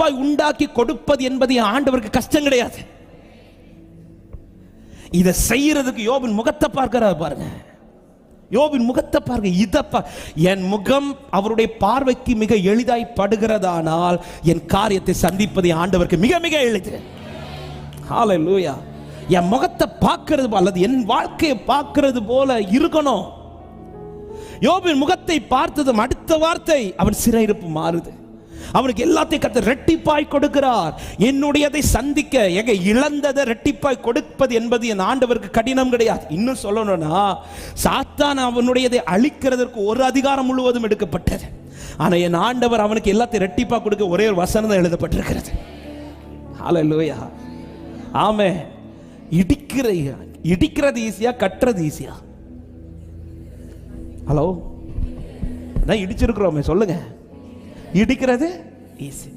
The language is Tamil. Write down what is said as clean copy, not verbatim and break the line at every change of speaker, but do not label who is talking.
ரெட்டிப்பாய் உண்டாக்கி கொடுப்பது என்பது ஆண்டவருக்கு கஷ்டம் கிடையாது. இதை செய்யறதுக்கு யோபின் முகத்தை பார்க்கிறார் பாருங்க. யோபின் முகத்தை பாருங்க. இதப்பா என் முகம் அவருடைய பார்வைக்கு மிக எளிதாய் படுகிறதானால் என் காரியத்தை சந்திப்பது ஆண்டவருக்கு மிக மிக எளிது. ஹல்லேலூயா. என் முகத்தை பார்க்கிறது அல்லது என் வாழ்க்கையை பார்க்கிறது போல இருக்கணும். யோபின் முகத்தை பார்த்ததும் அடுத்த வார்த்தை அவன் சிறையிருப்பு மாறுது. அவனுக்கு எல்லாத்தையும் கர்த்தர் ரெட்டிப்பாய் கொடுக்கிறார். என்னுடையதை சந்திக்க எங்க இழந்ததை ரெட்டிப்பாய் கொடுப்பது என்பது என் ஆண்டவருக்கு கடினம் கிடையாது. இன்னும் சொல்லணும்னா சாத்தான் அவனுடையதை அழிக்கிறதற்கு ஒரு அதிகாரம் முழுவதும் எடுக்கப்பட்டது. ஆனா என் ஆண்டவர் அவனுக்கு எல்லாத்தையும் ரெட்டிப்பா கொடுக்க ஒரே ஒரு வசனம் தான் எழுதப்பட்டிருக்கிறது. ஹல்லேலூயா. ஆமென். இடிக்கிறது ஈஸியா, கட்டுறது ஈஸியா? ஹலோ, அதான் இடிச்சிருக்கிறோமே, சொல்லுங்க. இடிக்கிறது ஈஸி.